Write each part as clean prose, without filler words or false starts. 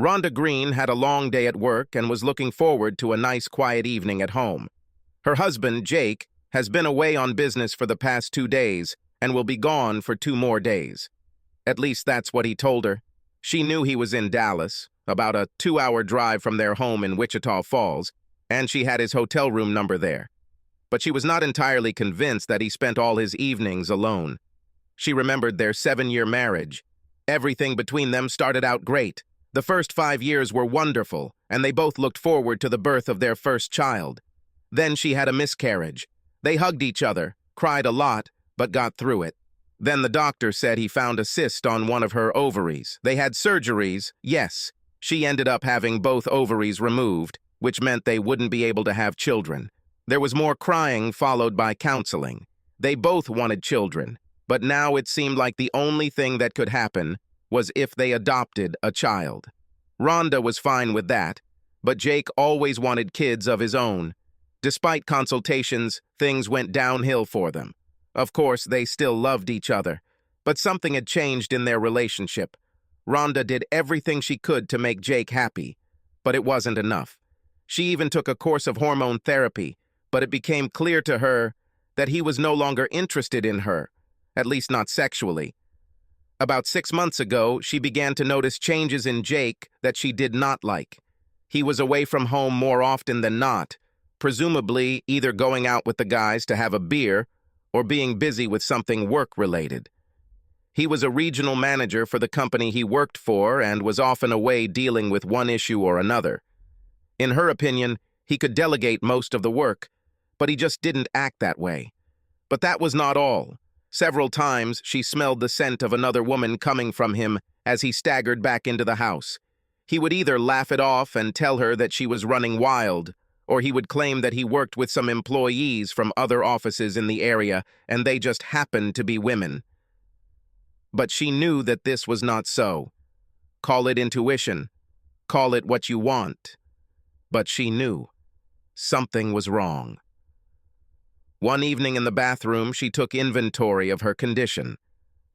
Rhonda Green had a long day at work and was looking forward to a nice quiet evening at home. Her husband, Jake, has been away on business for the past 2 days and will be gone for 2 more days. At least that's what he told her. She knew he was in Dallas, about a 2-hour drive from their home in Wichita Falls, and she had his hotel room number there. But she was not entirely convinced that he spent all his evenings alone. She remembered their 7-year marriage. Everything between them started out great. The first 5 years were wonderful, and they both looked forward to the birth of their first child. Then she had a miscarriage. They hugged each other, cried a lot, but got through it. Then the doctor said he found a cyst on one of her ovaries. They had surgeries, yes. She ended up having both ovaries removed, which meant they wouldn't be able to have children. There was more crying followed by counseling. They both wanted children, but now it seemed like the only thing that could happen was if they adopted a child. Rhonda was fine with that, but Jake always wanted kids of his own. Despite consultations, things went downhill for them. Of course, they still loved each other, but something had changed in their relationship. Rhonda did everything she could to make Jake happy, but it wasn't enough. She even took a course of hormone therapy, but it became clear to her that he was no longer interested in her, at least not sexually. About 6 months ago, she began to notice changes in Jake that she did not like. He was away from home more often than not, presumably either going out with the guys to have a beer or being busy with something work-related. He was a regional manager for the company he worked for and was often away dealing with one issue or another. In her opinion, he could delegate most of the work, but he just didn't act that way. But that was not all. Several times, she smelled the scent of another woman coming from him as he staggered back into the house. He would either laugh it off and tell her that she was running wild, or he would claim that he worked with some employees from other offices in the area and they just happened to be women. But she knew that this was not so. Call it intuition. Call it what you want. But she knew. Something was wrong. One evening in the bathroom, she took inventory of her condition.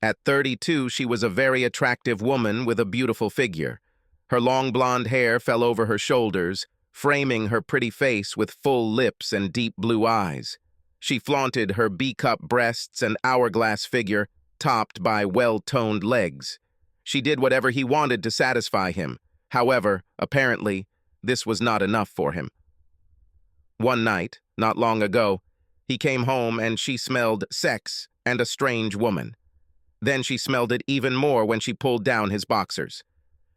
At 32, she was a very attractive woman with a beautiful figure. Her long blonde hair fell over her shoulders, framing her pretty face with full lips and deep blue eyes. She flaunted her B-cup breasts and hourglass figure, topped by well-toned legs. She did whatever he wanted to satisfy him. However, apparently, this was not enough for him. One night, not long ago, he came home and she smelled sex and a strange woman. Then she smelled it even more when she pulled down his boxers.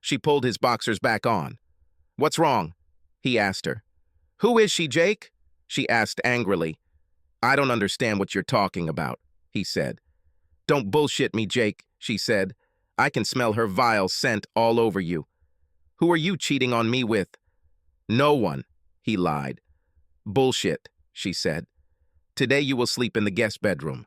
She pulled his boxers back on. "What's wrong?" he asked her. "Who is she, Jake?" she asked angrily. "I don't understand what you're talking about," he said. "Don't bullshit me, Jake," she said. "I can smell her vile scent all over you. Who are you cheating on me with?" "No one," he lied. "Bullshit," she said. "Today you will sleep in the guest bedroom.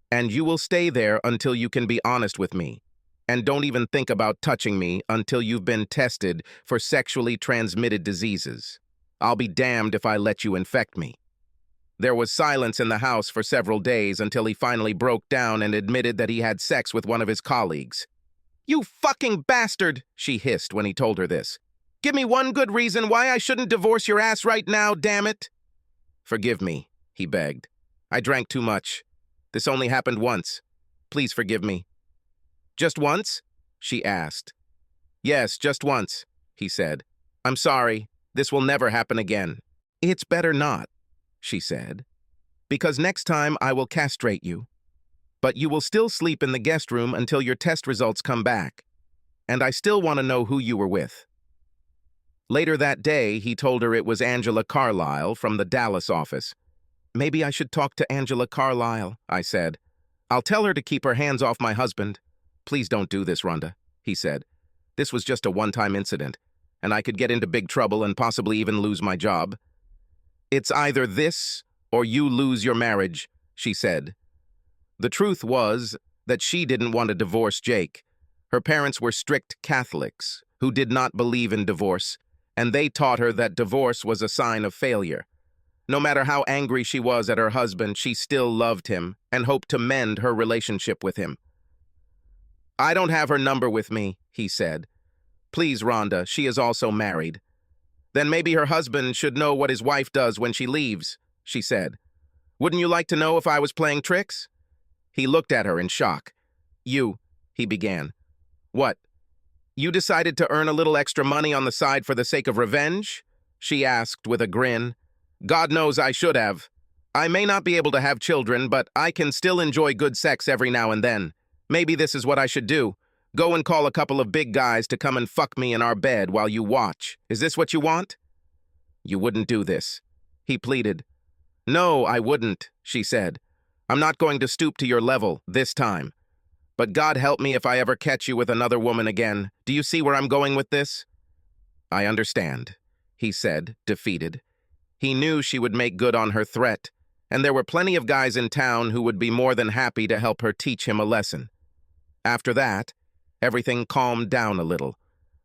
And you will stay there until you can be honest with me. And don't even think about touching me until you've been tested for sexually transmitted diseases. I'll be damned if I let you infect me." There was silence in the house for several days until he finally broke down and admitted that he had sex with one of his colleagues. "You fucking bastard," she hissed when he told her this. "Give me one good reason why I shouldn't divorce your ass right now, damn it." "Forgive me," he begged. "I drank too much. This only happened once. Please forgive me." "Just once?" she asked. "Yes, just once," he said. "I'm sorry. This will never happen again." "It's better not," she said, "because next time I will castrate you. But you will still sleep in the guest room until your test results come back. And I still want to know who you were with." Later that day, he told her it was Angela Carlisle from the Dallas office. "Maybe I should talk to Angela Carlisle," I said. "I'll tell her to keep her hands off my husband." "Please don't do this, Rhonda," he said. "This was just a one-time incident, and I could get into big trouble and possibly even lose my job." "It's either this or you lose your marriage," she said. The truth was that she didn't want to divorce Jake. Her parents were strict Catholics who did not believe in divorce, and they taught her that divorce was a sign of failure. No matter how angry she was at her husband, she still loved him and hoped to mend her relationship with him. "I don't have her number with me," he said. Please, Rhonda, she is also married. Then maybe her husband should know what his wife does when she leaves, she said. Wouldn't you like to know if I was playing tricks? He looked at her in shock. He began. What? You decided to earn a little extra money on the side for the sake of revenge? She asked with a grin. God knows I should have. I may not be able to have children, but I can still enjoy good sex every now and then. Maybe this is what I should do. Go and call a couple of big guys to come and fuck me in our bed while you watch. Is this what you want? You wouldn't do this, he pleaded. No, I wouldn't, she said. I'm not going to stoop to your level this time. But God help me if I ever catch you with another woman again. Do you see where I'm going with this? I understand, he said, defeated. He knew she would make good on her threat, and there were plenty of guys in town who would be more than happy to help her teach him a lesson. After that, everything calmed down a little.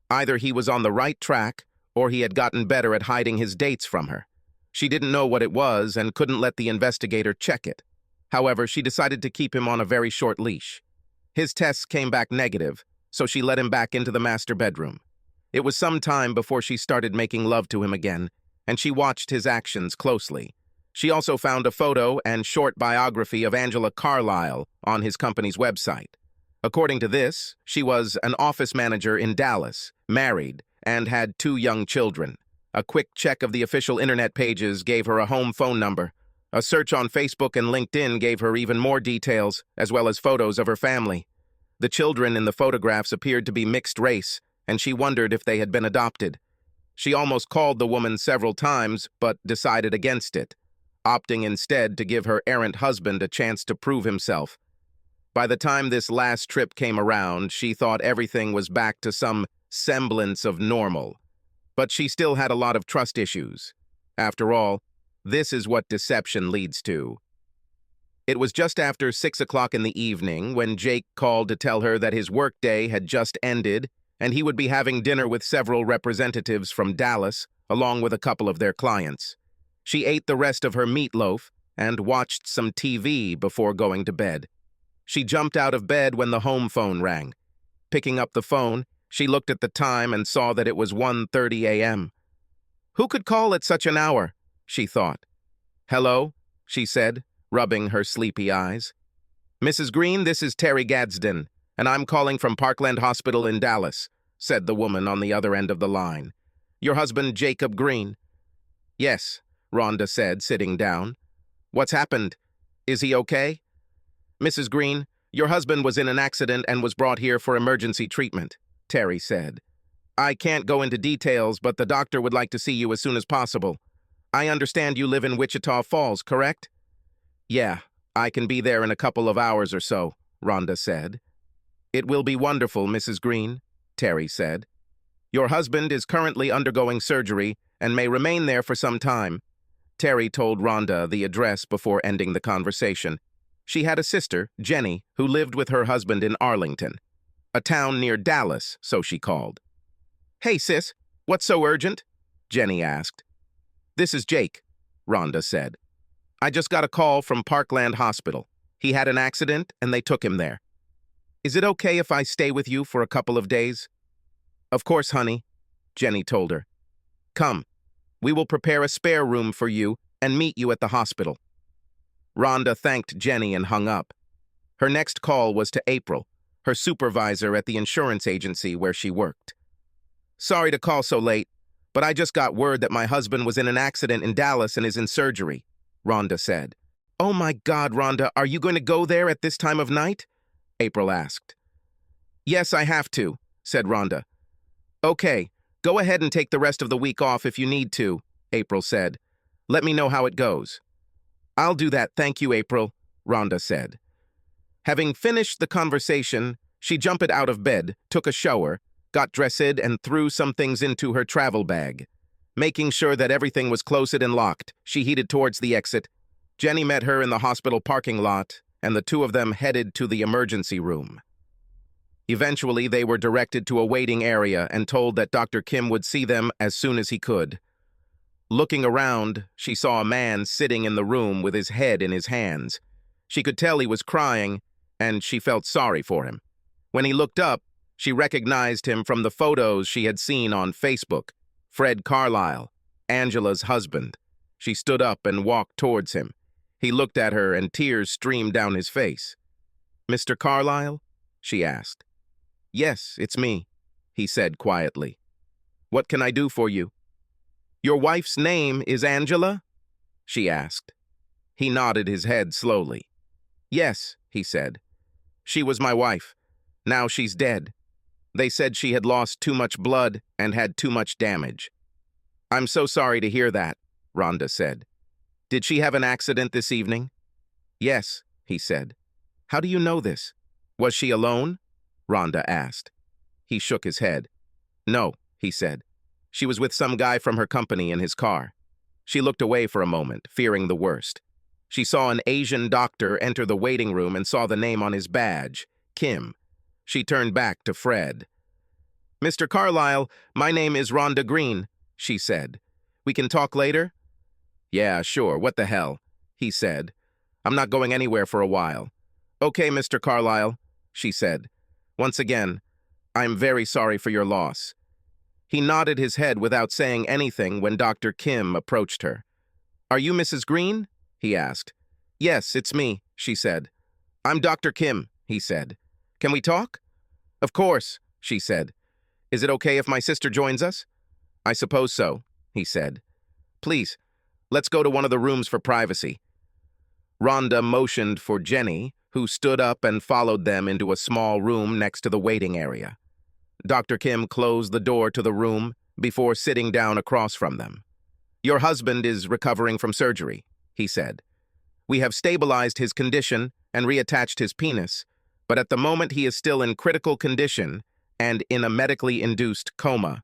Either he was on the right track, or he had gotten better at hiding his dates from her. She didn't know what it was and couldn't let the investigator check it. However, she decided to keep him on a very short leash. His tests came back negative, so she let him back into the master bedroom. It was some time before she started making love to him again, and she watched his actions closely. She also found a photo and short biography of Angela Carlisle on his company's website. According to this, she was an office manager in Dallas, married, and had 2 young children. A quick check of the official internet pages gave her a home phone number. A search on Facebook and LinkedIn gave her even more details, as well as photos of her family. The children in the photographs appeared to be mixed race, and she wondered if they had been adopted. She almost called the woman several times, but decided against it, opting instead to give her errant husband a chance to prove himself. By the time this last trip came around, she thought everything was back to some semblance of normal. But she still had a lot of trust issues. After all, this is what deception leads to. It was just after 6 o'clock in the evening when Jake called to tell her that his workday had just ended and he would be having dinner with several representatives from Dallas, along with a couple of their clients. She ate the rest of her meatloaf and watched some TV before going to bed. She jumped out of bed when the home phone rang. Picking up the phone, she looked at the time and saw that it was 1:30 a.m. Who could call at such an hour? She thought. Hello, she said, rubbing her sleepy eyes. Mrs. Green, this is Terry Gadsden, and I'm calling from Parkland Hospital in Dallas, said the woman on the other end of the line. Your husband, Jacob Green. Yes, Rhonda said, sitting down. What's happened? Is he okay? Mrs. Green, your husband was in an accident and was brought here for emergency treatment, Terry said. I can't go into details, but the doctor would like to see you as soon as possible. I understand you live in Wichita Falls, correct? Yeah, I can be there in a couple of hours or so, Rhonda said. It will be wonderful, Mrs. Green, Terry said. Your husband is currently undergoing surgery and may remain there for some time. Terry told Rhonda the address before ending the conversation. She had a sister, Jenny, who lived with her husband in Arlington, a town near Dallas, so she called. Hey, sis, what's so urgent? Jenny asked. This is Jake, Rhonda said. I just got a call from Parkland Hospital. He had an accident and they took him there. Is it okay if I stay with you for a couple of days? Of course, honey, Jenny told her. Come, we will prepare a spare room for you and meet you at the hospital. Rhonda thanked Jenny and hung up. Her next call was to April, her supervisor at the insurance agency where she worked. Sorry to call so late, but I just got word that my husband was in an accident in Dallas and is in surgery, Rhonda said. Oh my God, Rhonda, are you going to go there at this time of night? April asked. Yes, I have to, said Rhonda. Okay, go ahead and take the rest of the week off if you need to, April said. Let me know how it goes. I'll do that, thank you, April, Rhonda said. Having finished the conversation, she jumped out of bed, took a shower, got dressed and threw some things into her travel bag. Making sure that everything was closed and locked, she headed towards the exit. Jenny met her in the hospital parking lot, and the two of them headed to the emergency room. Eventually, they were directed to a waiting area and told that Dr. Kim would see them as soon as he could. Looking around, she saw a man sitting in the room with his head in his hands. She could tell he was crying, and she felt sorry for him. When he looked up, She recognized him from the photos she had seen on Facebook. Fred Carlisle, Angela's husband. She stood up and walked towards him. He looked at her and tears streamed down his face. "Mr. Carlisle?" she asked. "Yes, it's me," he said quietly. "What can I do for you?" "Your wife's name is Angela?" she asked. He nodded his head slowly. "Yes," he said. "She was my wife. Now she's dead. They said she had lost too much blood and had too much damage." "I'm so sorry to hear that," Rhonda said. "Did she have an accident this evening?" "Yes," he said. "How do you know this?" "Was she alone?" Rhonda asked. He shook his head. "No," he said. "She was with some guy from her company in his car." She looked away for a moment, fearing the worst. She saw an Asian doctor enter the waiting room and saw the name on his badge, Kim. She turned back to Fred. "Mr. Carlisle, my name is Rhonda Green," she said. "We can talk later?" "Yeah, sure, what the hell," he said. "I'm not going anywhere for a while." "Okay, Mr. Carlisle," she said. "Once again, I'm very sorry for your loss." He nodded his head without saying anything when Dr. Kim approached her. "Are you Mrs. Green?" he asked. "Yes, it's me," she said. "I'm Dr. Kim," he said. "Can we talk?" "Of course," she said. "Is it okay if my sister joins us?" "I suppose so," he said. "Please, let's go to one of the rooms for privacy." Rhonda motioned for Jenny, who stood up and followed them into a small room next to the waiting area. Dr. Kim closed the door to the room before sitting down across from them. "Your husband is recovering from surgery," he said. "We have stabilized his condition and reattached his penis, but at the moment he is still in critical condition and in a medically induced coma."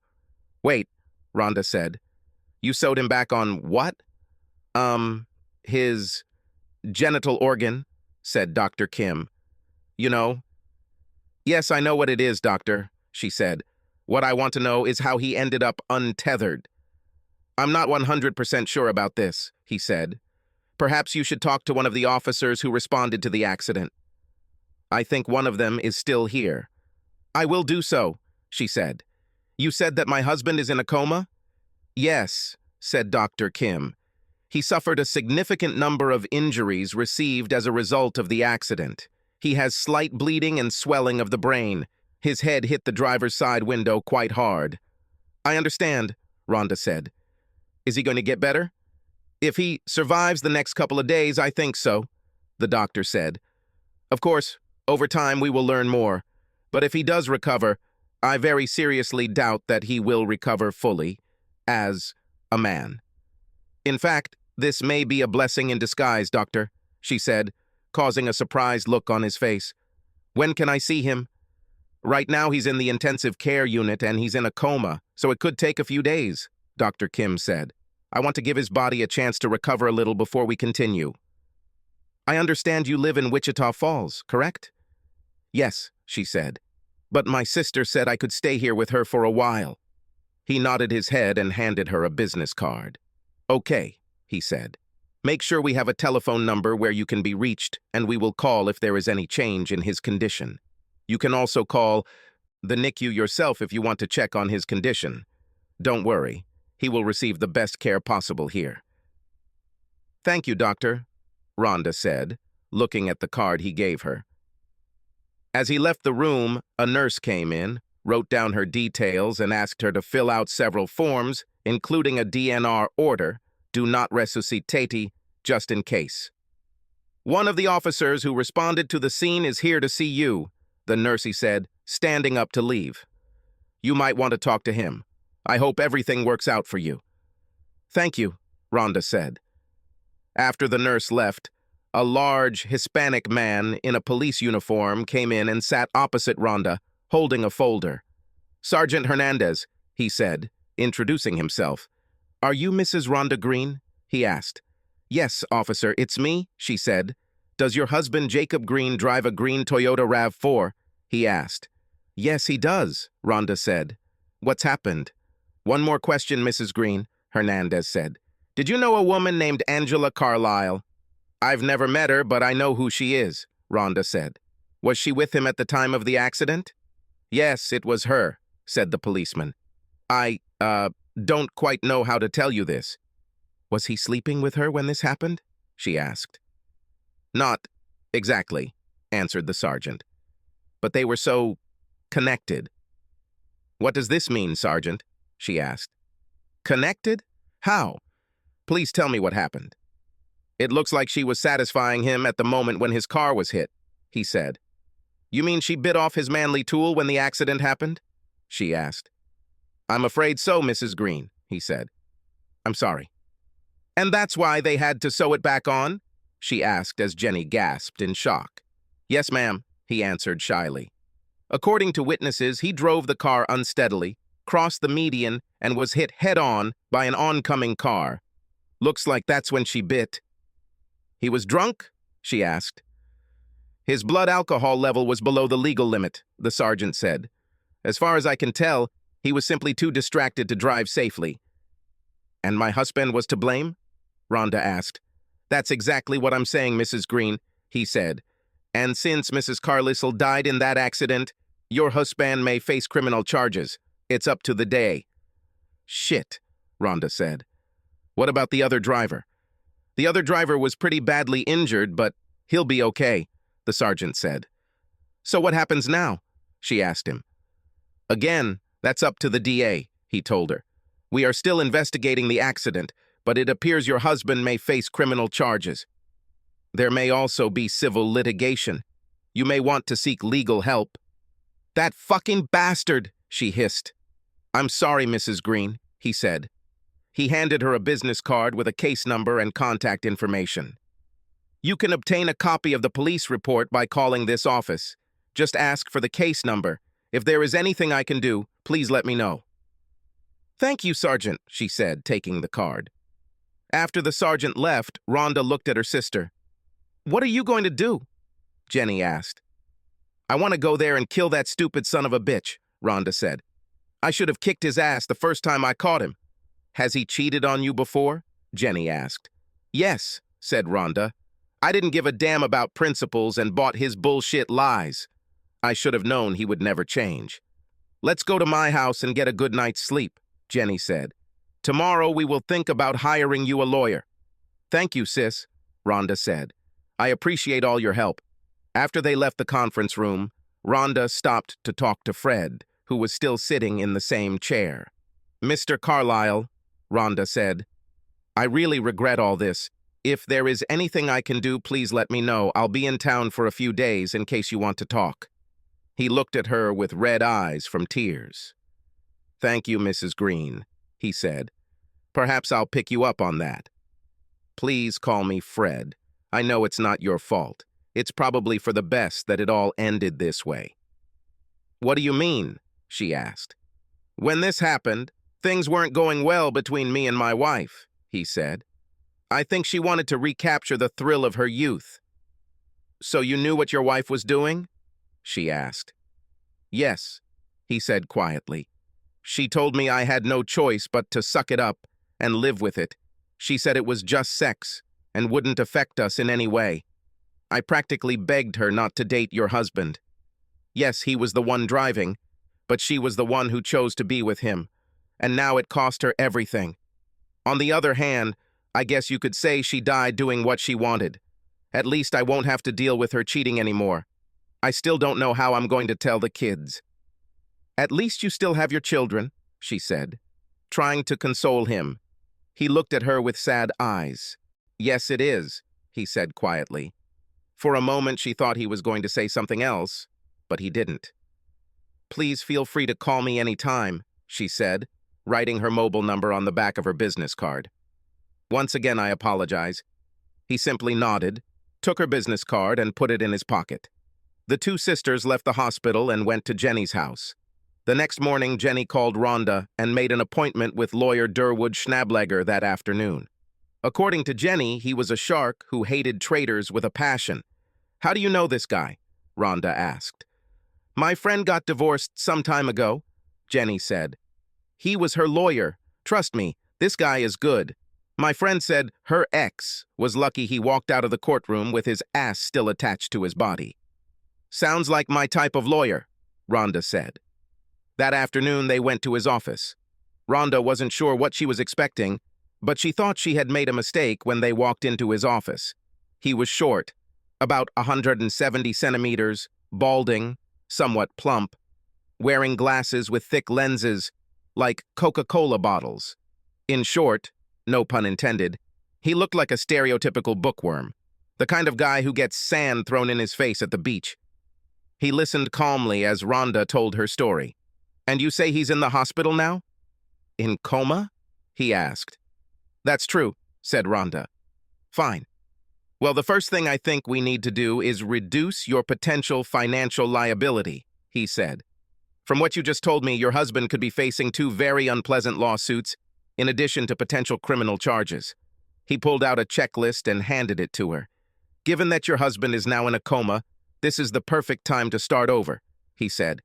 "Wait," Rhonda said. "You sewed him back on what?" His genital organ," said Dr. Kim. "You know?" "Yes, I know what it is, doctor," she said. "What I want to know is how he ended up untethered." "I'm not 100% sure about this," he said. "Perhaps you should talk to one of the officers who responded to the accident. I think one of them is still here." "I will do so," she said. "You said that my husband is in a coma?" "Yes," said Dr. Kim. "He suffered a significant number of injuries received as a result of the accident. He has slight bleeding and swelling of the brain. His head hit the driver's side window quite hard." "I understand," Rhonda said. "Is he going to get better?" "If he survives the next couple of days, I think so," the doctor said. "Of course, over time we will learn more. But if he does recover, I very seriously doubt that he will recover fully, as a man." "In fact, this may be a blessing in disguise, doctor," she said, causing a surprised look on his face. "When can I see him?" "Right now he's in the intensive care unit and he's in a coma, so it could take a few days," Dr. Kim said. "I want to give his body a chance to recover a little before we continue." "I understand you live in Wichita Falls, correct?" "Yes," she said. "But my sister said I could stay here with her for a while." He nodded his head and handed her a business card. "Okay," he said. "Make sure we have a telephone number where you can be reached, and we will call if there is any change in his condition. You can also call the NICU yourself if you want to check on his condition. Don't worry, he will receive the best care possible here." "Thank you, doctor," Rhonda said, looking at the card he gave her. As he left the room, a nurse came in, wrote down her details, and asked her to fill out several forms, including a DNR order, do not resuscitate, just in case. "One of the officers who responded to the scene is here to see you," the nursey said, standing up to leave. "You might want to talk to him. I hope everything works out for you." "Thank you," Rhonda said. After the nurse left, a large Hispanic man in a police uniform came in and sat opposite Rhonda, holding a folder. "Sergeant Hernandez," he said, introducing himself. "Are you Mrs. Rhonda Green?" he asked. "Yes, officer, it's me," she said. "Does your husband Jacob Green drive a green Toyota RAV4? He asked. "Yes, he does," Rhonda said. "What's happened?" "One more question, Mrs. Green," Hernandez said. "Did you know a woman named Angela Carlisle?" "I've never met her, but I know who she is," Rhonda said. "Was she with him at the time of the accident?" Yes, it was her, said the policeman. I, don't quite know how to tell you this. Was he sleeping with her when this happened? She asked. Not exactly, answered the sergeant. But they were so connected. What does this mean, Sergeant? She asked. Connected? How? Please tell me what happened. It looks like she was satisfying him at the moment when his car was hit, he said. You mean she bit off his manly tool when the accident happened? She asked. I'm afraid so, Mrs. Green, he said. I'm sorry. And that's why they had to sew it back on? She asked as Jenny gasped in shock. Yes, ma'am, he answered shyly. According to witnesses, he drove the car unsteadily, crossed the median, and was hit head-on by an oncoming car. Looks like that's when she bit. He was drunk? She asked. His blood alcohol level was below the legal limit, the sergeant said. As far as I can tell, he was simply too distracted to drive safely. And my husband was to blame? Rhonda asked. That's exactly what I'm saying, Mrs. Green, he said. And since Mrs. Carlisle died in that accident, your husband may face criminal charges. It's up to the day. Shit, Rhonda said. What about the other driver? The other driver was pretty badly injured, but he'll be okay, the sergeant said. So what happens now? She asked him. Again, that's up to the DA, he told her. We are still investigating the accident, but it appears your husband may face criminal charges. There may also be civil litigation. You may want to seek legal help. That fucking bastard, she hissed. I'm sorry, Mrs. Green, he said. He handed her a business card with a case number and contact information. You can obtain a copy of the police report by calling this office. Just ask for the case number. If there is anything I can do, please let me know. Thank you, Sergeant, she said, taking the card. After the sergeant left, Rhonda looked at her sister. What are you going to do? Jenny asked. I want to go there and kill that stupid son of a bitch, Rhonda said. I should have kicked his ass the first time I caught him. Has he cheated on you before? Jenny asked. Yes, said Rhonda. I didn't give a damn about principles and bought his bullshit lies. I should have known he would never change. Let's go to my house and get a good night's sleep, Jenny said. Tomorrow we will think about hiring you a lawyer. Thank you, sis, Rhonda said. I appreciate all your help. After they left the conference room, Rhonda stopped to talk to Fred, who was still sitting in the same chair. Mr. Carlisle, Rhonda said, I really regret all this. If there is anything I can do, please let me know. I'll be in town for a few days in case you want to talk. He looked at her with red eyes from tears. Thank you, Mrs. Green, he said. Perhaps I'll pick you up on that. Please call me Fred. I know it's not your fault. It's probably for the best that it all ended this way. What do you mean? She asked. When this happened, things weren't going well between me and my wife, he said. I think she wanted to recapture the thrill of her youth. So you knew what your wife was doing? She asked. Yes, he said quietly. She told me I had no choice but to suck it up and live with it. She said it was just sex and wouldn't affect us in any way. I practically begged her not to date your husband. Yes, he was the one driving, but she was the one who chose to be with him, and now it cost her everything. On the other hand, I guess you could say she died doing what she wanted. At least I won't have to deal with her cheating anymore. I still don't know how I'm going to tell the kids. At least you still have your children, she said, trying to console him. He looked at her with sad eyes. Yes, it is, he said quietly. For a moment she thought he was going to say something else, but he didn't. Please feel free to call me any time, she said, writing her mobile number on the back of her business card. Once again, I apologize. He simply nodded, took her business card, and put it in his pocket. The two sisters left the hospital and went to Jenny's house. The next morning, Jenny called Rhonda and made an appointment with lawyer Durwood Schnablegger that afternoon. According to Jenny, he was a shark who hated traitors with a passion. How do you know this guy? Rhonda asked. My friend got divorced some time ago, Jenny said. He was her lawyer. Trust me, this guy is good. My friend said her ex was lucky he walked out of the courtroom with his ass still attached to his body. Sounds like my type of lawyer, Rhonda said. That afternoon, they went to his office. Rhonda wasn't sure what she was expecting, but she thought she had made a mistake when they walked into his office. He was short, about 170 centimeters, balding, somewhat plump, wearing glasses with thick lenses, like Coca-Cola bottles. In short, no pun intended, he looked like a stereotypical bookworm, the kind of guy who gets sand thrown in his face at the beach. He listened calmly as Rhonda told her story. "And you say he's in the hospital now?" "In coma?" he asked. "That's true," said Rhonda. "Fine. Well, the first thing I think we need to do is reduce your potential financial liability," he said. "From what you just told me, your husband could be facing 2 very unpleasant lawsuits, in addition to potential criminal charges." He pulled out a checklist and handed it to her. "Given that your husband is now in a coma, this is the perfect time to start over," he said.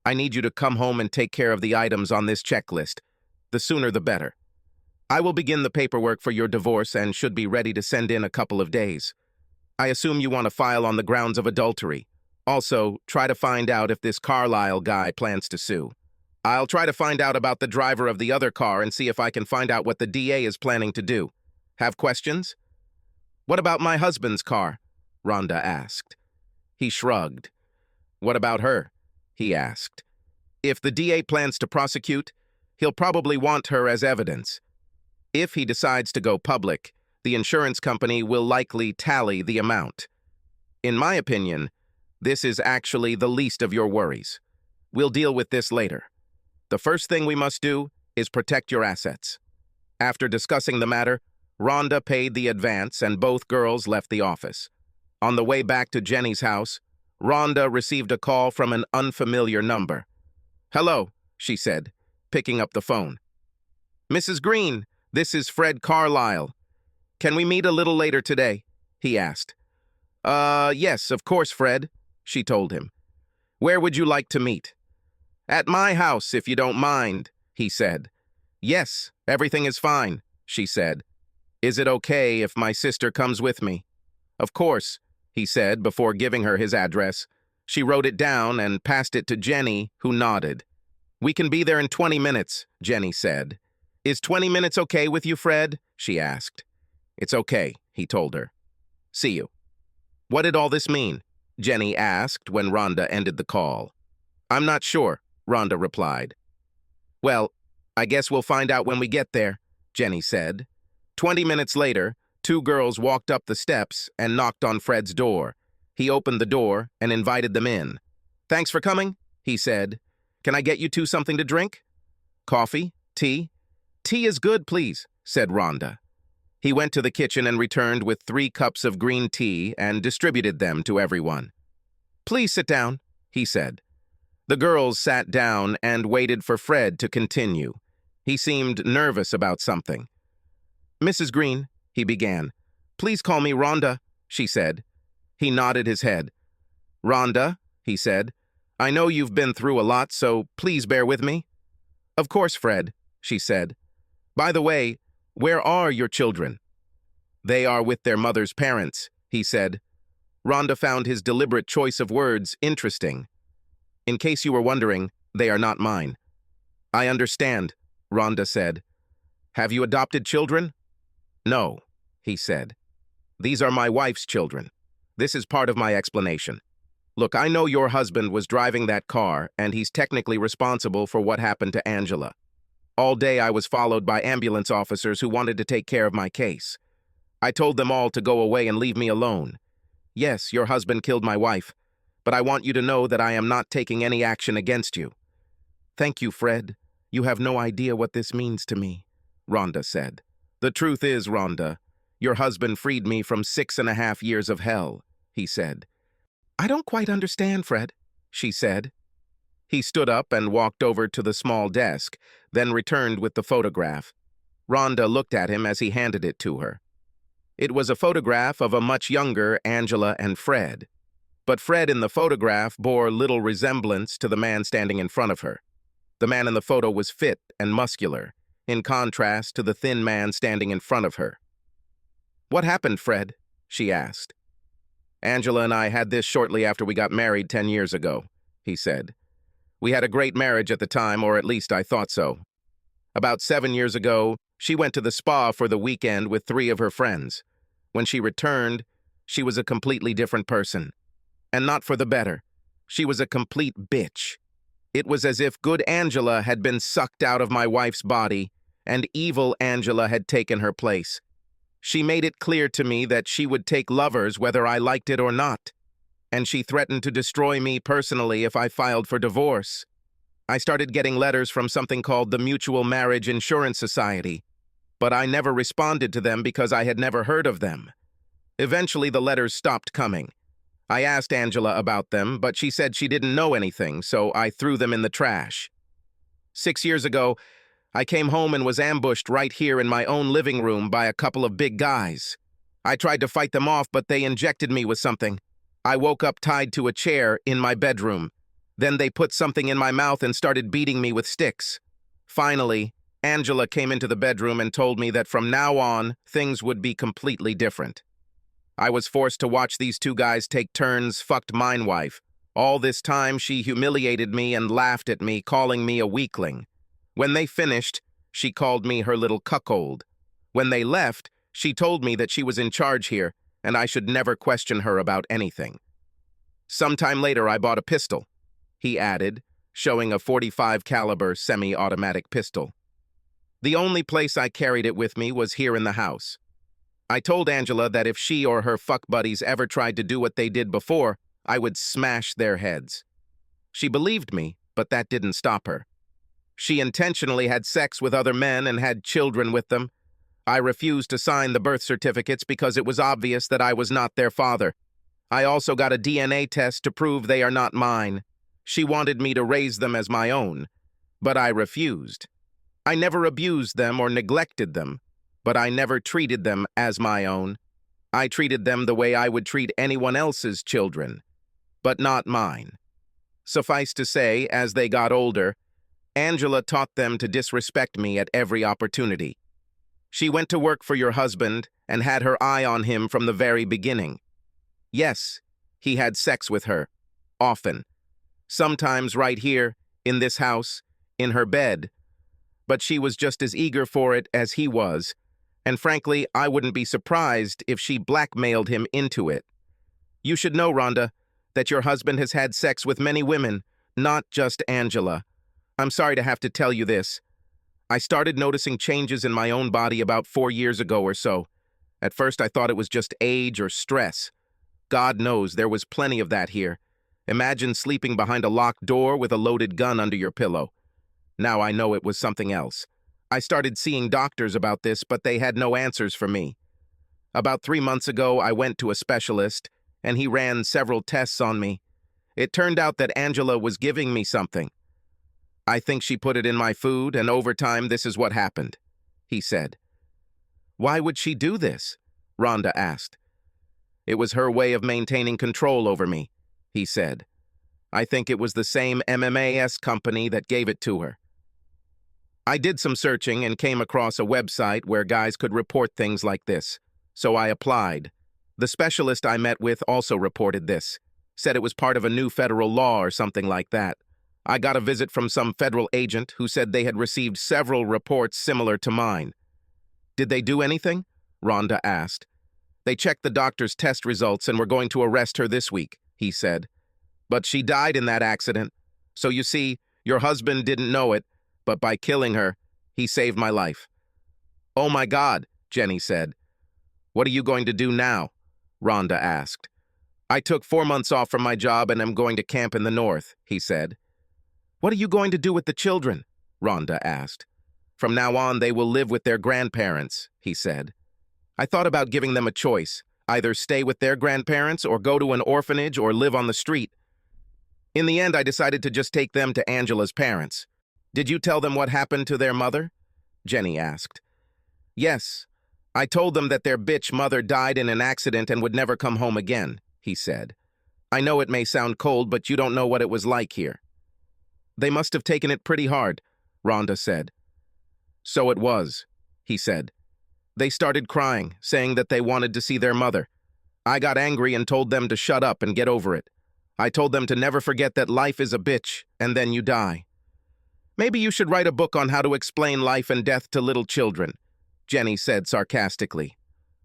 "I need you to come home and take care of the items on this checklist. The sooner the better. I will begin the paperwork for your divorce and should be ready to send in a couple of days. I assume you want to file on the grounds of adultery. Also, try to find out if this Carlisle guy plans to sue. I'll try to find out about the driver of the other car and see if I can find out what the DA is planning to do. Have questions?" "What about my husband's car?" Rhonda asked. He shrugged. "What about her?" he asked. "If the DA plans to prosecute, he'll probably want her as evidence. If he decides to go public, the insurance company will likely tally the amount. In my opinion, this is actually the least of your worries. We'll deal with this later. The first thing we must do is protect your assets." After discussing the matter, Rhonda paid the advance and both girls left the office. On the way back to Jenny's house, Rhonda received a call from an unfamiliar number. "Hello," she said, picking up the phone. "Mrs. Green, this is Fred Carlisle. Can we meet a little later today?" he asked. Yes, of course, Fred," she told him. "Where would you like to meet?" "At my house, if you don't mind," he said. "Yes, everything is fine," she said. "Is it okay if my sister comes with me?" "Of course," he said before giving her his address. She wrote it down and passed it to Jenny, who nodded. "We can be there in 20 minutes, Jenny said. "Is 20 minutes okay with you, Fred?" she asked. "It's okay," he told her. "See you." "What did all this mean?" Jenny asked when Rhonda ended the call. "I'm not sure," Rhonda replied. "Well, I guess we'll find out when we get there," Jenny said. 20 minutes later, 2 girls walked up the steps and knocked on Fred's door. He opened the door and invited them in. "Thanks for coming," he said. "Can I get you 2 something to drink?" "Coffee? Tea?" "Tea is good, please," said Rhonda. He went to the kitchen and returned with 3 cups of green tea and distributed them to everyone. "Please sit down," he said. The girls sat down and waited for Fred to continue. He seemed nervous about something. "Mrs. Green," he began. "Please call me Rhonda," she said. He nodded his head. "Rhonda," he said, "I know you've been through a lot, so please bear with me." "Of course, Fred," she said. "By the way, where are your children?" "They are with their mother's parents," he said. Rhonda found his deliberate choice of words interesting. "In case you were wondering, they are not mine." "I understand," Rhonda said. "Have you adopted children?" "No," he said. "These are my wife's children. This is part of my explanation. Look, I know your husband was driving that car, and he's technically responsible for what happened to Angela. All day I was followed by ambulance officers who wanted to take care of my case. I told them all to go away and leave me alone. Yes, your husband killed my wife, but I want you to know that I am not taking any action against you." "Thank you, Fred. You have no idea what this means to me," Rhonda said. "The truth is, Rhonda, your husband freed me from 6.5 years of hell," he said. "I don't quite understand, Fred," she said. He stood up and walked over to the small desk, then returned with the photograph. Rhonda looked at him as he handed it to her. It was a photograph of a much younger Angela and Fred. But Fred in the photograph bore little resemblance to the man standing in front of her. The man in the photo was fit and muscular, in contrast to the thin man standing in front of her. "What happened, Fred?" she asked. "Angela and I had this shortly after we got married 10 years ago," he said. We had a great marriage at the time, or at least I thought so. About 7 years ago, she went to the spa for the weekend with 3 of her friends. When she returned, she was a completely different person. And not for the better. She was a complete bitch. It was as if good Angela had been sucked out of my wife's body, and evil Angela had taken her place. She made it clear to me that she would take lovers whether I liked it or not. And she threatened to destroy me personally if I filed for divorce. I started getting letters from something called the Mutual Marriage Insurance Society, but I never responded to them because I had never heard of them. Eventually, the letters stopped coming. I asked Angela about them, but she said she didn't know anything, so I threw them in the trash. 6 years ago, I came home and was ambushed right here in my own living room by a couple of big guys. I tried to fight them off, but they injected me with something. I woke up tied to a chair in my bedroom. Then they put something in my mouth and started beating me with sticks. Finally, Angela came into the bedroom and told me that from now on, things would be completely different. I was forced to watch these 2 guys take turns fucked mine wife. All this time, she humiliated me and laughed at me, calling me a weakling. When they finished, she called me her little cuckold. When they left, she told me that she was in charge here, and I should never question her about anything. Sometime later, I bought a pistol, he added, showing a .45 caliber semi-automatic pistol. The only place I carried it with me was here in the house. I told Angela that if she or her fuck buddies ever tried to do what they did before, I would smash their heads. She believed me, but that didn't stop her. She intentionally had sex with other men and had children with them. I refused to sign the birth certificates because it was obvious that I was not their father. I also got a DNA test to prove they are not mine. She wanted me to raise them as my own, but I refused. I never abused them or neglected them, but I never treated them as my own. I treated them the way I would treat anyone else's children, but not mine. Suffice to say, as they got older, Angela taught them to disrespect me at every opportunity. She went to work for your husband and had her eye on him from the very beginning. Yes, he had sex with her, often. Sometimes right here, in this house, in her bed. But she was just as eager for it as he was, and frankly, I wouldn't be surprised if she blackmailed him into it. You should know, Rhonda, that your husband has had sex with many women, not just Angela. I'm sorry to have to tell you this. I started noticing changes in my own body about 4 years ago or so. At first, I thought it was just age or stress. God knows there was plenty of that here. Imagine sleeping behind a locked door with a loaded gun under your pillow. Now I know it was something else. I started seeing doctors about this, but they had no answers for me. About 3 months ago, I went to a specialist, and he ran several tests on me. It turned out that Angela was giving me something. I think she put it in my food, and over time this is what happened, he said. Why would she do this? Rhonda asked. It was her way of maintaining control over me, he said. I think it was the same MMAS company that gave it to her. I did some searching and came across a website where guys could report things like this, so I applied. The specialist I met with also reported this, said it was part of a new federal law or something like that. I got a visit from some federal agent who said they had received several reports similar to mine. Did they do anything? Rhonda asked. They checked the doctor's test results and were going to arrest her this week, he said. But she died in that accident. So you see, your husband didn't know it, but by killing her, he saved my life. Oh my God, Jenny said. What are you going to do now? Rhonda asked. I took 4 months off from my job and am going to camp in the north, he said. What are you going to do with the children? Rhonda asked. From now on, they will live with their grandparents, he said. I thought about giving them a choice, either stay with their grandparents or go to an orphanage or live on the street. In the end, I decided to just take them to Angela's parents. Did you tell them what happened to their mother? Jenny asked. Yes. I told them that their bitch mother died in an accident and would never come home again, he said. I know it may sound cold, but you don't know what it was like here. They must have taken it pretty hard, Rhonda said. So it was, he said. They started crying, saying that they wanted to see their mother. I got angry and told them to shut up and get over it. I told them to never forget that life is a bitch, and then you die. Maybe you should write a book on how to explain life and death to little children, Jenny said sarcastically.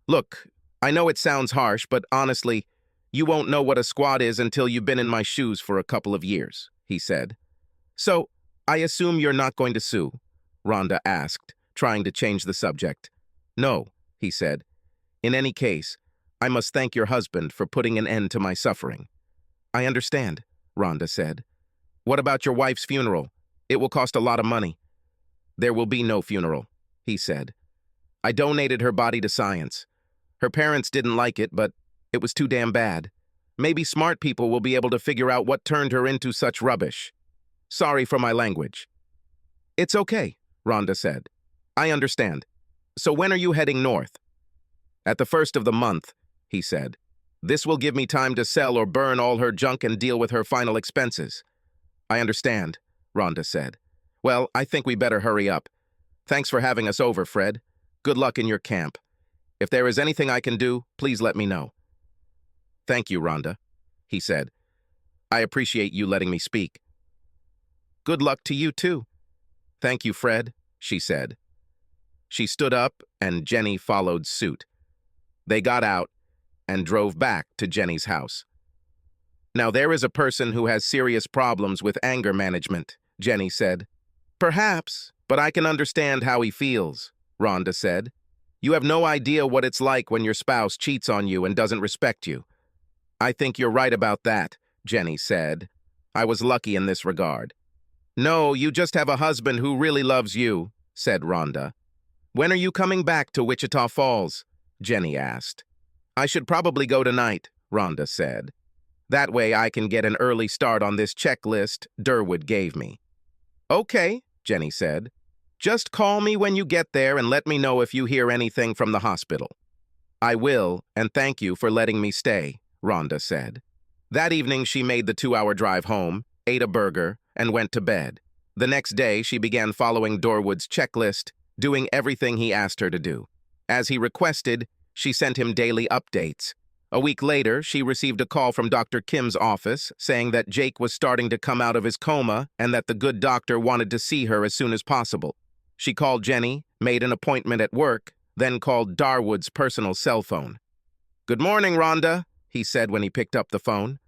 Look, I know it sounds harsh, but honestly, you won't know what a squad is until you've been in my shoes for a couple of years, he said. So, I assume you're not going to sue? Rhonda asked, trying to change the subject. No, he said. In any case, I must thank your husband for putting an end to my suffering. I understand, Rhonda said. What about your wife's funeral? It will cost a lot of money. There will be no funeral, he said. I donated her body to science. Her parents didn't like it, but it was too damn bad. Maybe smart people will be able to figure out what turned her into such rubbish. Sorry for my language. It's okay, Rhonda said. I understand. So when are you heading north? At the first of the month, he said. This will give me time to sell or burn all her junk and deal with her final expenses. I understand, Rhonda said. Well, I think we better hurry up. Thanks for having us over, Fred. Good luck in your camp. If there is anything I can do, please let me know. Thank you, Rhonda, he said. I appreciate you letting me speak. Good luck to you, too. Thank you, Fred, she said. She stood up, and Jenny followed suit. They got out and drove back to Jenny's house. Now, there is a person who has serious problems with anger management, Jenny said. Perhaps, but I can understand how he feels, Rhonda said. You have no idea what it's like when your spouse cheats on you and doesn't respect you. I think you're right about that, Jenny said. I was lucky in this regard. No, you just have a husband who really loves you, said Rhonda. When are you coming back to Wichita Falls? Jenny asked. I should probably go tonight, Rhonda said. That way I can get an early start on this checklist Durwood gave me. Okay, Jenny said. Just call me when you get there and let me know if you hear anything from the hospital. I will, and thank you for letting me stay, Rhonda said. That evening she made the 2-hour drive home, ate a burger, and went to bed. The next day she began following Durwood's checklist, doing everything he asked her to do. As he requested, she sent him daily updates. A week later, she received a call from Dr. Kim's office saying that Jake was starting to come out of his coma and that the good doctor wanted to see her as soon as possible. She called Jenny, made an appointment at work, then called Darwood's personal cell phone. Good morning, Rhonda, he said when he picked up the phone.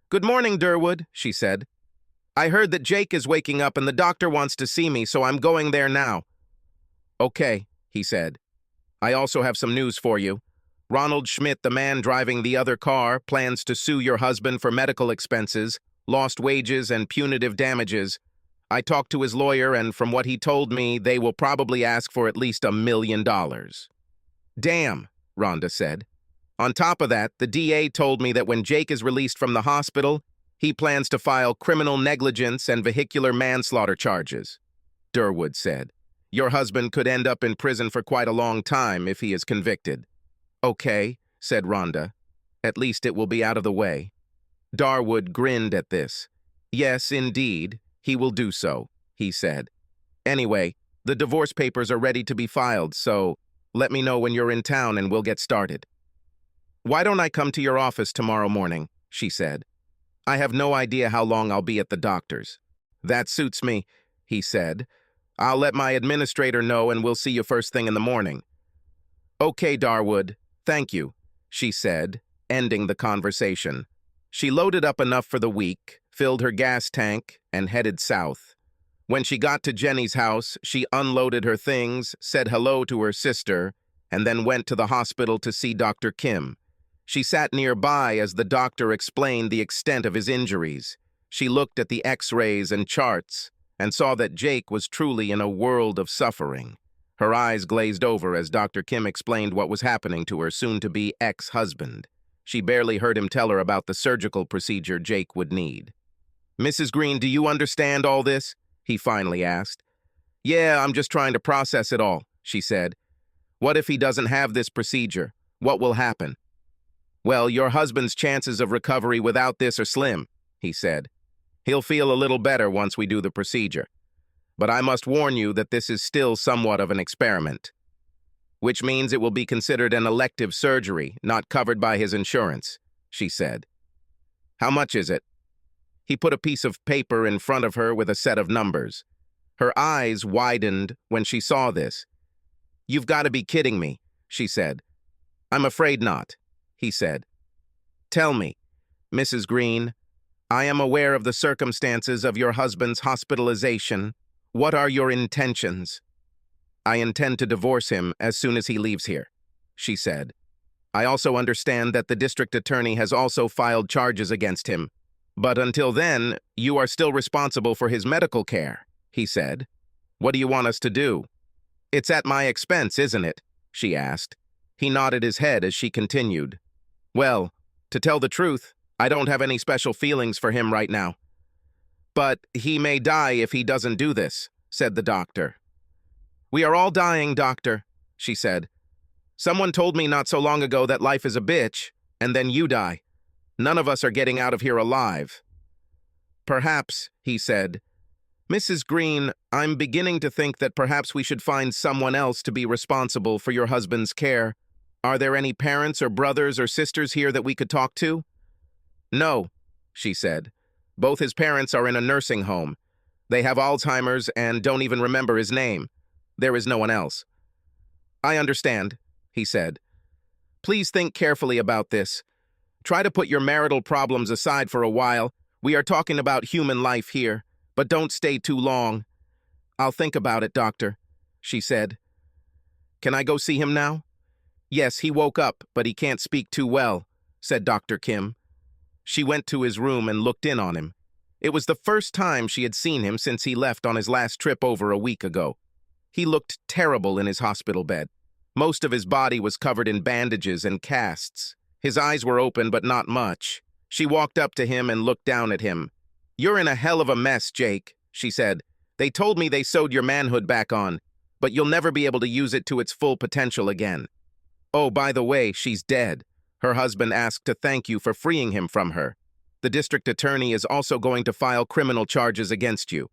Good morning, Durwood, she said. I heard that Jake is waking up and the doctor wants to see me, so I'm going there now. Okay, he said. I also have some news for you. Ronald Schmidt, the man driving the other car, plans to sue your husband for medical expenses, lost wages, and punitive damages. I talked to his lawyer, and from what he told me, they will probably ask for at least $1 million. Damn, Rhonda said. On top of that, the DA told me that when Jake is released from the hospital, he plans to file criminal negligence and vehicular manslaughter charges. Durwood said. Your husband could end up in prison for quite a long time if he is convicted. Okay, said Rhonda. At least it will be out of the way. Darwood grinned at this. Yes, indeed, he will do so, he said. Anyway, the divorce papers are ready to be filed, so let me know when you're in town and we'll get started. Why don't I come to your office tomorrow morning, she said. I have no idea how long I'll be at the doctor's. That suits me, he said. I'll let my administrator know and we'll see you first thing in the morning. Okay, Darwood, thank you, she said, ending the conversation. She loaded up enough for the week, filled her gas tank, and headed south. When she got to Jenny's house, she unloaded her things, said hello to her sister, and then went to the hospital to see Dr. Kim. She sat nearby as the doctor explained the extent of his injuries. She looked at the X-rays and charts and saw that Jake was truly in a world of suffering. Her eyes glazed over as Dr. Kim explained what was happening to her soon-to-be ex-husband. She barely heard him tell her about the surgical procedure Jake would need. Mrs. Green, do you understand all this? He finally asked. Yeah, I'm just trying to process it all, she said. What if he doesn't have this procedure? What will happen? Well, your husband's chances of recovery without this are slim, he said. He'll feel a little better once we do the procedure. But I must warn you that this is still somewhat of an experiment, which means it will be considered an elective surgery, not covered by his insurance, she said. How much is it? He put a piece of paper in front of her with a set of numbers. Her eyes widened when she saw this. "You've got to be kidding me," she said. "I'm afraid not," he said. "Tell me, Mrs. Green, I am aware of the circumstances of your husband's hospitalization. What are your intentions?" "I intend to divorce him as soon as he leaves here," she said. "I also understand that the district attorney has also filed charges against him. But until then, you are still responsible for his medical care," he said. "What do you want us to do?" "It's at my expense, isn't it?" she asked. He nodded his head as she continued. "Well, to tell the truth, I don't have any special feelings for him right now. But he may die if he doesn't do this," said the doctor. "We are all dying, doctor," she said. "Someone told me not so long ago that life is a bitch, and then you die. None of us are getting out of here alive." "Perhaps," he said. "Mrs. Green, I'm beginning to think that perhaps we should find someone else to be responsible for your husband's care. Are there any parents or brothers or sisters here that we could talk to?" "No," she said. "Both his parents are in a nursing home. They have Alzheimer's and don't even remember his name. There is no one else." "I understand," he said. "Please think carefully about this. Try to put your marital problems aside for a while. We are talking about human life here, but don't stay too long." "I'll think about it, doctor," she said. "Can I go see him now?" "Yes, he woke up, but he can't speak too well," said Dr. Kim. She went to his room and looked in on him. It was the first time she had seen him since he left on his last trip over a week ago. He looked terrible in his hospital bed. Most of his body was covered in bandages and casts. His eyes were open, but not much. She walked up to him and looked down at him. "You're in a hell of a mess, Jake," she said. "They told me they sewed your manhood back on, but you'll never be able to use it to its full potential again. Oh, by the way, she's dead. Her husband asked to thank you for freeing him from her. The district attorney is also going to file criminal charges against you.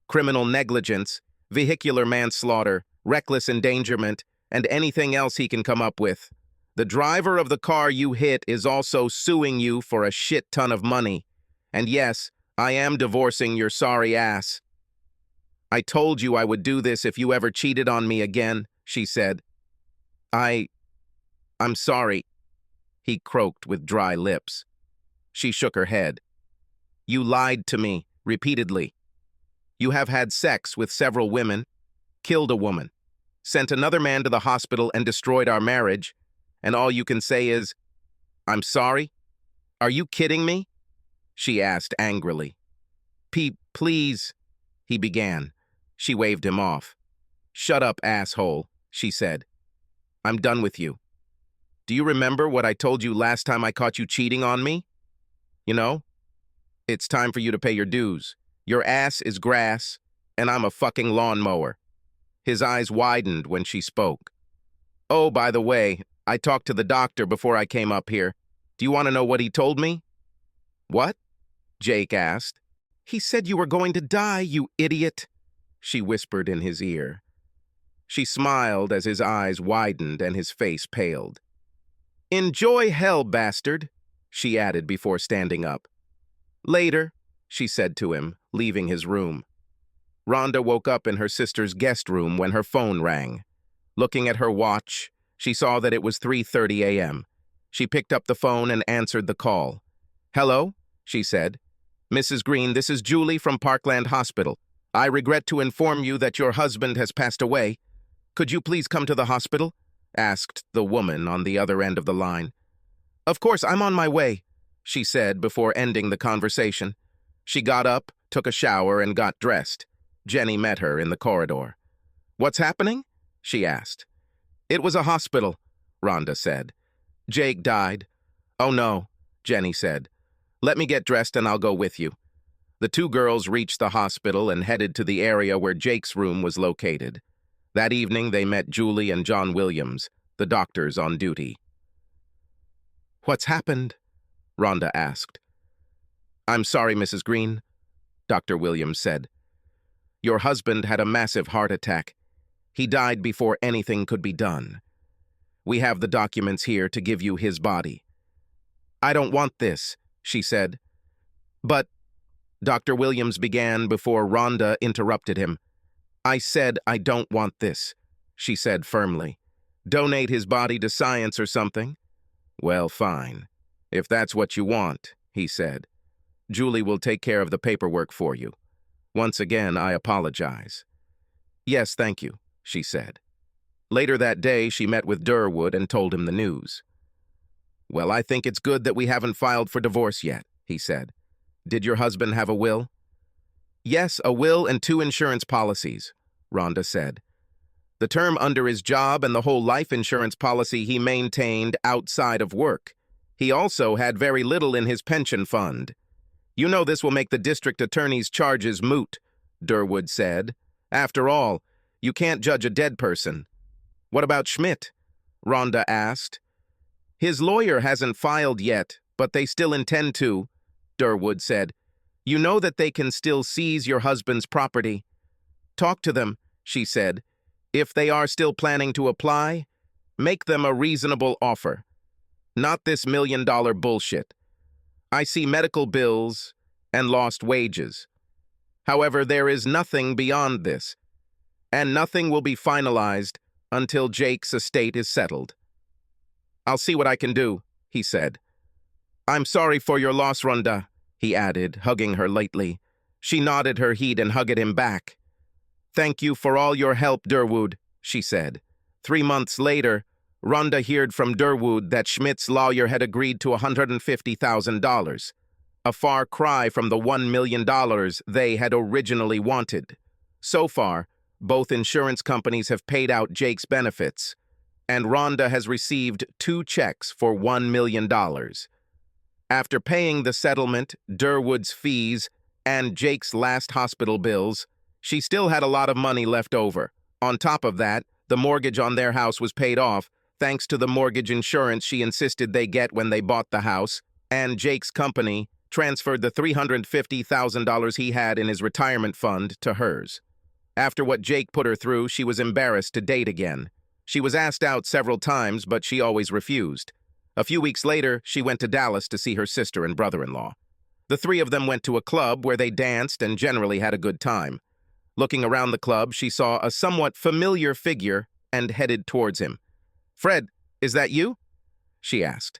Criminal negligence, vehicular manslaughter, reckless endangerment, and anything else he can come up with. The driver of the car you hit is also suing you for a shit ton of money. And yes, I am divorcing your sorry ass." "I told you I would do this if you ever cheated on me again," she said. I'm sorry," he croaked with dry lips. She shook her head. "You lied to me, repeatedly. You have had sex with several women, killed a woman, sent another man to the hospital and destroyed our marriage, and all you can say is, 'I'm sorry'? Are you kidding me?" she asked angrily. Please," he began. She waved him off. "Shut up, asshole," she said. "I'm done with you. Do you remember what I told you last time I caught you cheating on me? You know? It's time for you to pay your dues. Your ass is grass, and I'm a fucking lawnmower." His eyes widened when she spoke. "Oh, by the way, I talked to the doctor before I came up here. Do you want to know what he told me?" "What?" Jake asked. "He said you were going to die, you idiot," she whispered in his ear. She smiled as his eyes widened and his face paled. "Enjoy hell, bastard," she added before standing up. "Later," she said to him, leaving his room. Rhonda woke up in her sister's guest room when her phone rang. Looking at her watch, she saw that it was 3:30 a.m. She picked up the phone and answered the call. "Hello," she said. "Mrs. Green, this is Julie from Parkland Hospital. I regret to inform you that your husband has passed away. Could you please come to the hospital?" asked the woman on the other end of the line. "Of course, I'm on my way," she said before ending the conversation. She got up, took a shower, and got dressed. Jenny met her in the corridor. "What's happening?" she asked. "It was a hospital," Rhonda said. "Jake died." "Oh no," Jenny said. "Let me get dressed and I'll go with you." The two girls reached the hospital and headed to the area where Jake's room was located. That evening, they met Julie and John Williams, the doctors on duty. "What's happened?" Rhonda asked. "I'm sorry, Mrs. Green," Dr. Williams said. "Your husband had a massive heart attack. He died before anything could be done. We have the documents here to give you his body." "I don't want this," she said. "But Dr. Williams began before Rhonda interrupted him. I said I don't want this, she said firmly. Donate his body to science or something? Well, fine. If that's what you want, he said. Julie will take care of the paperwork for you. Once again, I apologize. Yes, thank you, she said. Later that day, she met with Durwood and told him the news. Well, I think it's good that we haven't filed for divorce yet, he said. Did your husband have a will? Yes, a will and 2 insurance policies, Rhonda said. The term under his job and the whole life insurance policy he maintained outside of work. He also had very little in his pension fund. You know this will make the district attorney's charges moot, Durwood said. After all, you can't judge a dead person. What about Schmidt? Rhonda asked. His lawyer hasn't filed yet, but they still intend to, Durwood said. You know that they can still seize your husband's property. Talk to them, she said. If they are still planning to apply, make them a reasonable offer. Not this $1 million bullshit. I see medical bills and lost wages. However, there is nothing beyond this, and nothing will be finalized until Jake's estate is settled. I'll see what I can do, he said. I'm sorry for your loss, Rhonda, he added, hugging her lightly. She nodded her head and hugged him back. Thank you for all your help, Durwood, she said. 3 months later, Rhonda heard from Durwood that Schmidt's lawyer had agreed to $150,000, a far cry from the $1 million they had originally wanted. So far, both insurance companies have paid out Jake's benefits, and Rhonda has received 2 checks for $1 million. After paying the settlement, Durwood's fees, and Jake's last hospital bills, she still had a lot of money left over. On top of that, the mortgage on their house was paid off, thanks to the mortgage insurance she insisted they get when they bought the house, and Jake's company transferred the $350,000 he had in his retirement fund to hers. After what Jake put her through, she was embarrassed to date again. She was asked out several times, but she always refused. A few weeks later, she went to Dallas to see her sister and brother-in-law. The 3 of them went to a club where they danced and generally had a good time. Looking around the club, she saw a somewhat familiar figure and headed towards him. Fred, is that you? She asked.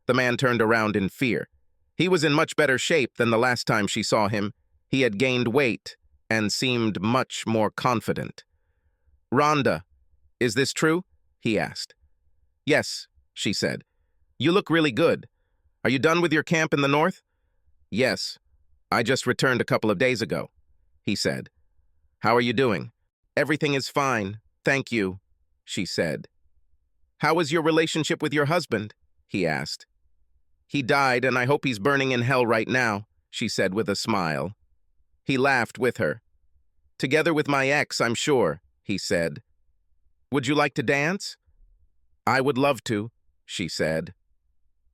The man turned around in fear. He was in much better shape than the last time she saw him. He had gained weight and seemed much more confident. Rhonda, is this true? He asked. Yes, she said. You look really good. Are you done with your camp in the north? Yes. I just returned a couple of days ago, he said. How are you doing? Everything is fine, thank you, she said. How is your relationship with your husband? He asked. He died, and I hope he's burning in hell right now, she said with a smile. He laughed with her. Together with my ex, I'm sure, he said. Would you like to dance? I would love to, she said.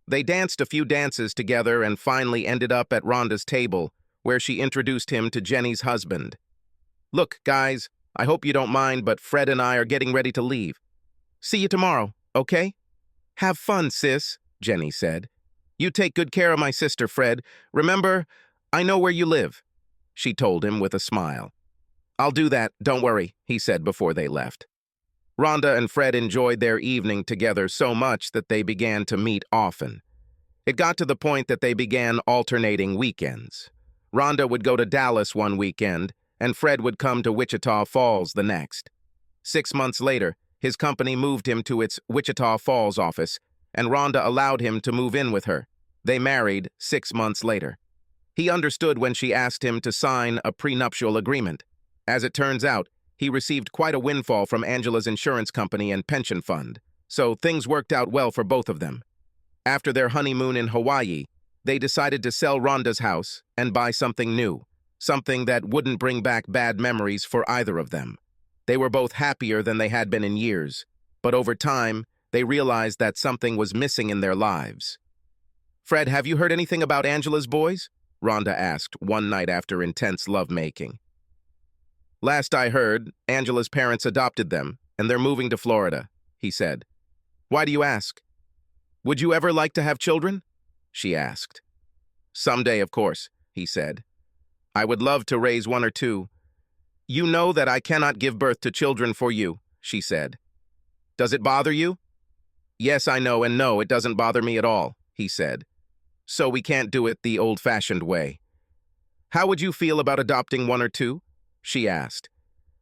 They danced a few dances together and finally ended up at Rhonda's table, where she introduced him to Jenny's husband. Look, guys, I hope you don't mind, but Fred and I are getting ready to leave. See you tomorrow, okay? Have fun, sis, Jenny said. You take good care of my sister, Fred. Remember, I know where you live, she told him with a smile. I'll do that, don't worry, he said before they left. Rhonda and Fred enjoyed their evening together so much that they began to meet often. It got to the point that they began alternating weekends. Rhonda would go to Dallas one weekend, and Fred would come to Wichita Falls the next. 6 months later, his company moved him to its Wichita Falls office, and Rhonda allowed him to move in with her. They married 6 months later. He understood when she asked him to sign a prenuptial agreement. As it turns out, he received quite a windfall from Angela's insurance company and pension fund, so things worked out well for both of them. After their honeymoon in Hawaii, they decided to sell Rhonda's house and buy something new, something that wouldn't bring back bad memories for either of them. They were both happier than they had been in years, but over time, they realized that something was missing in their lives. Fred, have you heard anything about Angela's boys? Rhonda asked one night after intense lovemaking. Last I heard, Angela's parents adopted them, and they're moving to Florida, he said. Why do you ask? Would you ever like to have children? She asked. Someday, of course, he said. I would love to raise one or two. You know that I cannot give birth to children for you, she said. Does it bother you? Yes, I know, and no, it doesn't bother me at all, he said. So we can't do it the old-fashioned way. How would you feel about adopting one or two? She asked.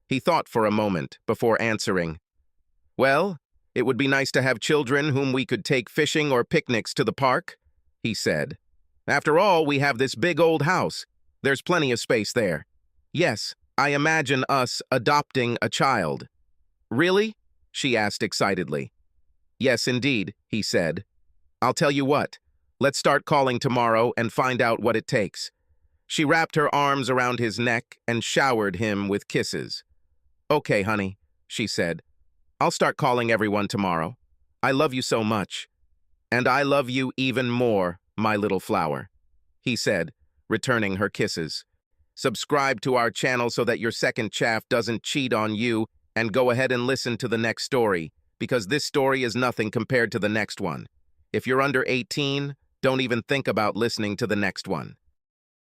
He thought for a moment before answering. Well, it would be nice to have children whom we could take fishing or picnics to the park, he said. After all, we have this big old house. There's plenty of space there. Yes, I imagine us adopting a child. Really? She asked excitedly. Yes, indeed, he said. I'll tell you what. Let's start calling tomorrow and find out what it takes. She wrapped her arms around his neck and showered him with kisses. Okay, honey, she said. I'll start calling everyone tomorrow. I love you so much. And I love you even more, my little flower, he said, returning her kisses. Subscribe to our channel so that your second chaff doesn't cheat on you, and go ahead and listen to the next story, because this story is nothing compared to the next one. If you're under 18, don't even think about listening to the next one.